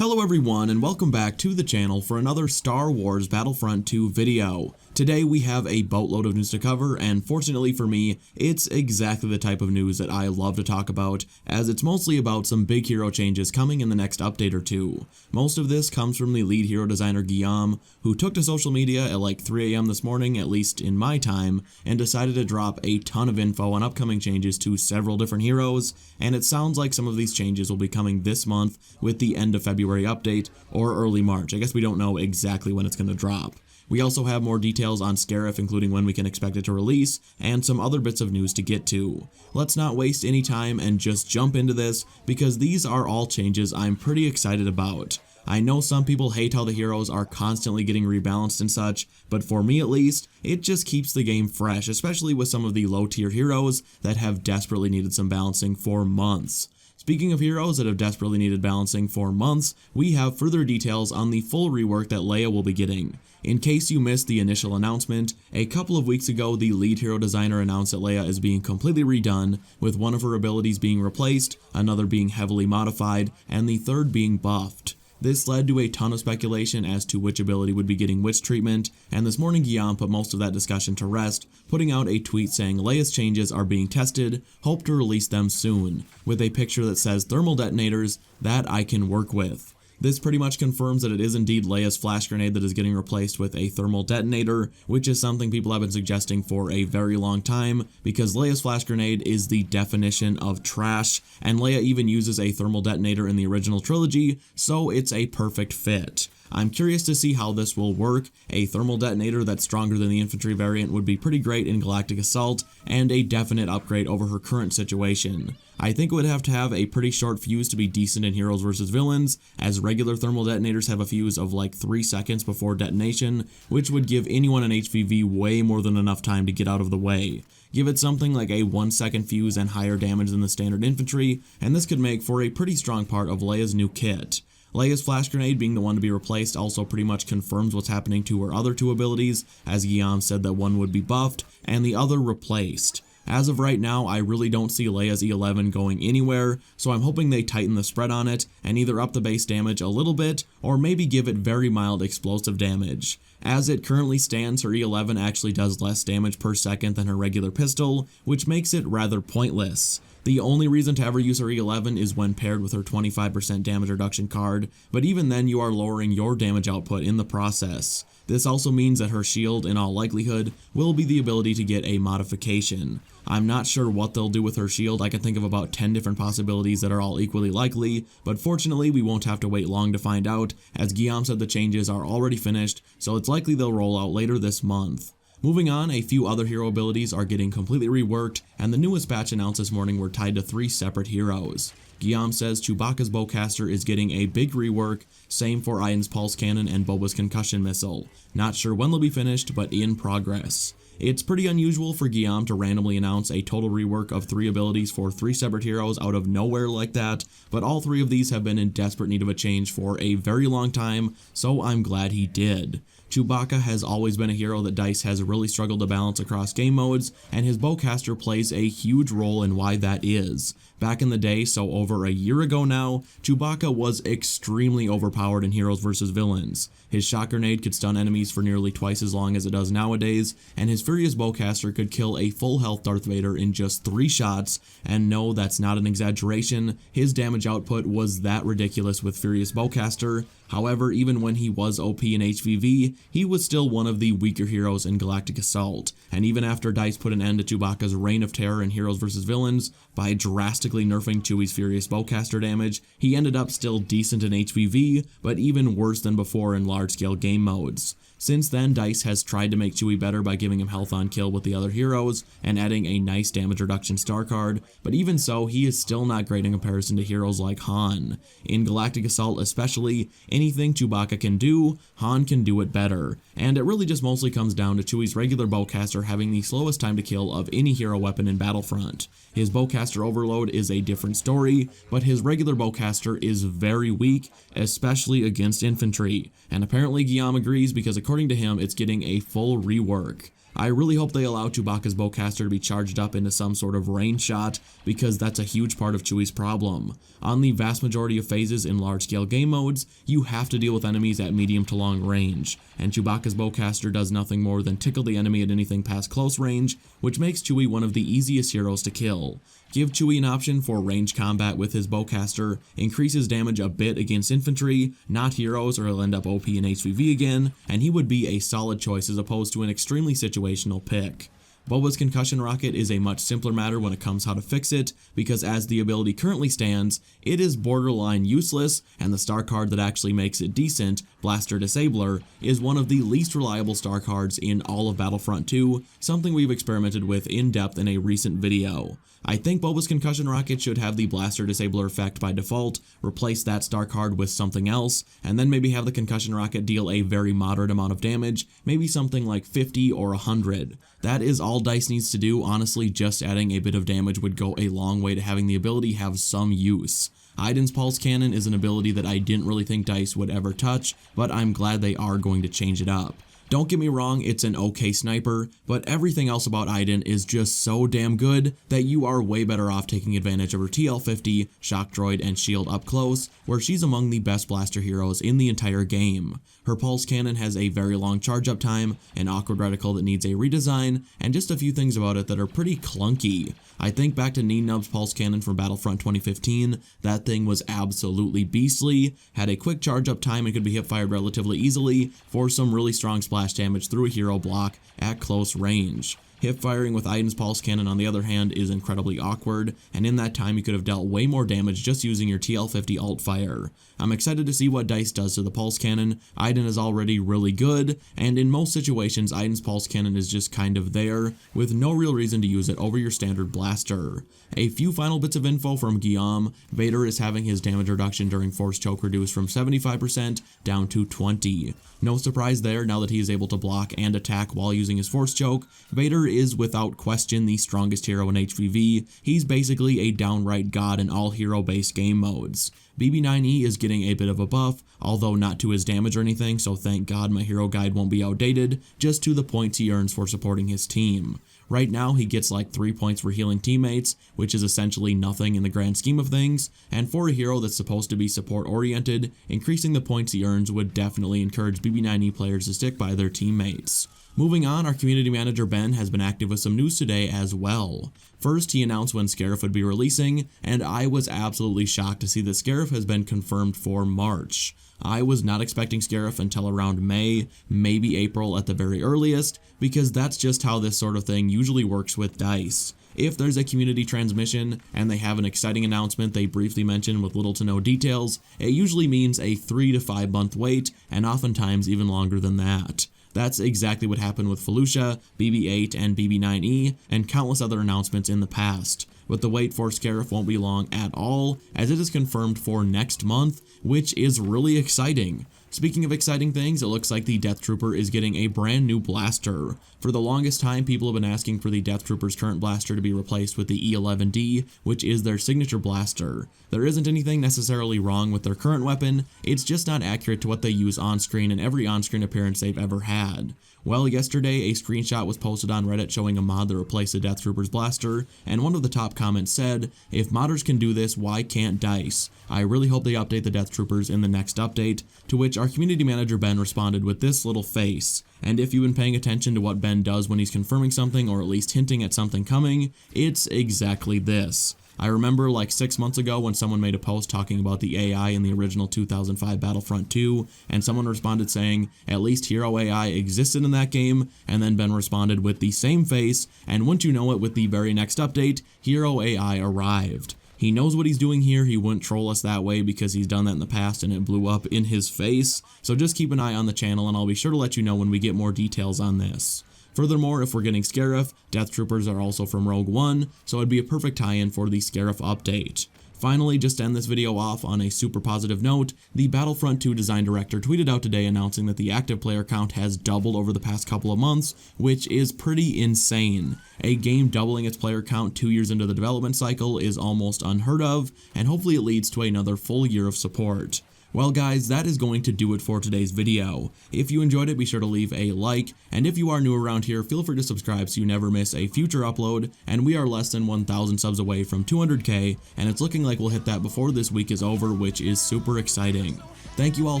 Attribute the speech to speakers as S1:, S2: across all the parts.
S1: Hello everyone and welcome back to the channel for another Star Wars Battlefront 2 video. Today we have a boatload of news to cover, and fortunately for me, it's exactly the type of news that I love to talk about, as it's mostly about some big hero changes coming in the next update or two. Most of this comes from the lead hero designer Guillaume, who took to social media at like 3 AM this morning, at least in my time, and decided to drop a ton of info on upcoming changes to several different heroes, and it sounds like some of these changes will be coming this month with the end of February update, or early March. I guess we don't know exactly when it's going to drop. We also have more details on Scarif, including when we can expect it to release, and some other bits of news to get to. Let's not waste any time and just jump into this, because these are all changes I'm pretty excited about. I know some people hate how the heroes are constantly getting rebalanced and such, but for me at least, it just keeps the game fresh, especially with some of the low tier heroes that have desperately needed some balancing for months. Speaking of heroes that have desperately needed balancing for months, we have further details on the full rework that Leia will be getting. In case you missed the initial announcement, a couple of weeks ago the lead hero designer announced that Leia is being completely redone, with one of her abilities being replaced, another being heavily modified, and the third being buffed. This led to a ton of speculation as to which ability would be getting which treatment, and this morning Guillaume put most of that discussion to rest, putting out a tweet saying Leia's changes are being tested, hope to release them soon, with a picture that says thermal detonators that I can work with. This pretty much confirms that it is indeed Leia's flash grenade that is getting replaced with a thermal detonator, which is something people have been suggesting for a very long time, because Leia's flash grenade is the definition of trash, and Leia even uses a thermal detonator in the original trilogy, so it's a perfect fit. I'm curious to see how this will work. A thermal detonator that's stronger than the infantry variant would be pretty great in Galactic Assault, and a definite upgrade over her current situation. I think it would have to have a pretty short fuse to be decent in heroes versus villains, as regular thermal detonators have a fuse of like 3 seconds before detonation, which would give anyone an HVV way more than enough time to get out of the way. Give it something like a 1-second fuse and higher damage than the standard infantry, and this could make for a pretty strong part of Leia's new kit. Leia's flash grenade being the one to be replaced also pretty much confirms what's happening to her other two abilities, as Guillaume said that one would be buffed and the other replaced. As of right now, I really don't see Leia's E11 going anywhere, so I'm hoping they tighten the spread on it and either up the base damage a little bit or maybe give it very mild explosive damage. As it currently stands, her E11 actually does less damage per second than her regular pistol, which makes it rather pointless. The only reason to ever use her E11 is when paired with her 25% damage reduction card, but even then you are lowering your damage output in the process. This also means that her shield, in all likelihood, will be the ability to get a modification. I'm not sure what they'll do with her shield. I can think of about 10 different possibilities that are all equally likely, but fortunately we won't have to wait long to find out, as Guillaume said the changes are already finished, so it's likely they'll roll out later this month. Moving on, a few other hero abilities are getting completely reworked, and the newest batch announced this morning were tied to 3 separate heroes. Guillaume says Chewbacca's bowcaster is getting a big rework, same for Iden's pulse cannon and Boba's concussion missile. Not sure when they'll be finished, but in progress. It's pretty unusual for Guillaume to randomly announce a total rework of 3 abilities for 3 separate heroes out of nowhere like that, but all 3 of these have been in desperate need of a change for a very long time, so I'm glad he did. Chewbacca has always been a hero that DICE has really struggled to balance across game modes, and his bowcaster plays a huge role in why that is. Back in the day, so over a year ago now, Chewbacca was extremely overpowered in heroes versus villains. His shot grenade could stun enemies for nearly twice as long as it does nowadays, and his furious bowcaster could kill a full health Darth Vader in just 3 shots, and no, that's not an exaggeration, his damage output was that ridiculous with furious bowcaster. However, even when he was OP in HVV, he was still one of the weaker heroes in Galactic Assault, and even after DICE put an end to Chewbacca's reign of terror in heroes versus villains by drastically nerfing Chewie's furious bowcaster damage, he ended up still decent in HVV, but even worse than before in large-scale game modes. Since then, DICE has tried to make Chewie better by giving him health on kill with the other heroes and adding a nice damage reduction star card, but even so, he is still not great in comparison to heroes like Han. In Galactic Assault especially, anything Chewbacca can do, Han can do it better, and it really just mostly comes down to Chewie's regular bowcaster having the slowest time to kill of any hero weapon in Battlefront. His bowcaster overload is a different story, but his regular bowcaster is very weak, especially against infantry, and apparently Guillaume agrees because according to him it's getting a full rework. I really hope they allow Chewbacca's bowcaster to be charged up into some sort of range shot, because that's a huge part of Chewie's problem. On the vast majority of phases in large-scale game modes, you have to deal with enemies at medium to long range, and Chewbacca's bowcaster does nothing more than tickle the enemy at anything past close range, which makes Chewie one of the easiest heroes to kill. Give Chewie an option for range combat with his bowcaster, increase his damage a bit against infantry, not heroes, or he'll end up OP in HVV again, and he would be a solid choice as opposed to an extremely situational pick. Boba's concussion rocket is a much simpler matter when it comes how to fix it, because as the ability currently stands, it is borderline useless, and the star card that actually makes it decent, Blaster Disabler, is one of the least reliable star cards in all of Battlefront 2, something we've experimented with in depth in a recent video. I think Boba's concussion rocket should have the Blaster Disabler effect by default, replace that star card with something else, and then maybe have the concussion rocket deal a very moderate amount of damage, maybe something like 50 or 100. That is all DICE needs to do. Honestly, just adding a bit of damage would go a long way to having the ability have some use. Iden's Pulse Cannon is an ability that I didn't really think DICE would ever touch, but I'm glad they are going to change it up. Don't get me wrong, it's an okay sniper, but everything else about Iden is just so damn good that you are way better off taking advantage of her TL-50, Shock Droid, and Shield up close, where she's among the best blaster heroes in the entire game. Her Pulse Cannon has a very long charge up time, an awkward reticle that needs a redesign, and just a few things about it that are pretty clunky. I think back to Neen Nub's Pulse Cannon from Battlefront 2015, that thing was absolutely beastly, had a quick charge up time and could be hip fired relatively easily for some really strong splash damage through a hero block at close range. Hip firing with Iden's Pulse Cannon, on the other hand, is incredibly awkward, and in that time you could have dealt way more damage just using your TL-50 alt fire. I'm excited to see what DICE does to the Pulse Cannon. Iden is already really good, and in most situations Iden's Pulse Cannon is just kind of there, with no real reason to use it over your standard blaster. A few final bits of info from Guillaume. Vader is having his damage reduction during Force Choke reduced from 75% down to 20%. No surprise there, now that he is able to block and attack while using his Force Choke. Vader is without question the strongest hero in HVV. He's basically a downright god in all hero-based game modes. BB-9E is getting a bit of a buff, although not to his damage or anything, so thank God my hero guide won't be outdated, just to the points he earns for supporting his team. Right now he gets like 3 points for healing teammates, which is essentially nothing in the grand scheme of things, and for a hero that's supposed to be support oriented, increasing the points he earns would definitely encourage BB-9E players to stick by their teammates. Moving on, our community manager Ben has been active with some news today as well. First, he announced when Scarif would be releasing, and I was absolutely shocked to see that Scarif has been confirmed for March. I was not expecting Scarif until around May, maybe April at the very earliest, because that's just how this sort of thing usually works with DICE. If there's a community transmission and they have an exciting announcement they briefly mention with little to no details, it usually means a 3 to 5 month wait, and oftentimes even longer than that. That's exactly what happened with Felucia, BB-8, and BB-9E, and countless other announcements in the past. But the wait for Scarif won't be long at all, as it is confirmed for next month, which is really exciting. Speaking of exciting things, it looks like the Death Trooper is getting a brand new blaster. For the longest time, people have been asking for the Death Trooper's current blaster to be replaced with the E11D, which is their signature blaster. There isn't anything necessarily wrong with their current weapon, it's just not accurate to what they use on screen in every on-screen appearance they've ever had. Well, yesterday a screenshot was posted on Reddit showing a mod that replaced the Death Trooper's blaster, and one of the top comments said, "If modders can do this, why can't DICE? I really hope they update the Death Troopers in the next update," to which our community manager Ben responded with this little face. And if you've been paying attention to what Ben does when he's confirming something or at least hinting at something coming, it's exactly this. I remember like 6 months ago when someone made a post talking about the AI in the original 2005 Battlefront 2, and someone responded saying, at least hero AI existed in that game, and then Ben responded with the same face, and wouldn't you know it, with the very next update, hero AI arrived. He knows what he's doing here, he wouldn't troll us that way because he's done that in the past and it blew up in his face, so just keep an eye on the channel and I'll be sure to let you know when we get more details on this. Furthermore, if we're getting Scarif, Death Troopers are also from Rogue One, so it'd be a perfect tie-in for the Scarif update. Finally, just to end this video off on a super positive note, the Battlefront 2 design director tweeted out today announcing that the active player count has doubled over the past couple of months, which is pretty insane. A game doubling its player count 2 years into the development cycle is almost unheard of, and hopefully it leads to another full year of support. Well guys, that is going to do it for today's video. If you enjoyed it, be sure to leave a like, and if you are new around here, feel free to subscribe so you never miss a future upload, and we are less than 1,000 subs away from 200k, and it's looking like we'll hit that before this week is over, which is super exciting. Thank you all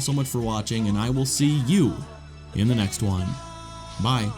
S1: so much for watching, and I will see you in the next one. Bye.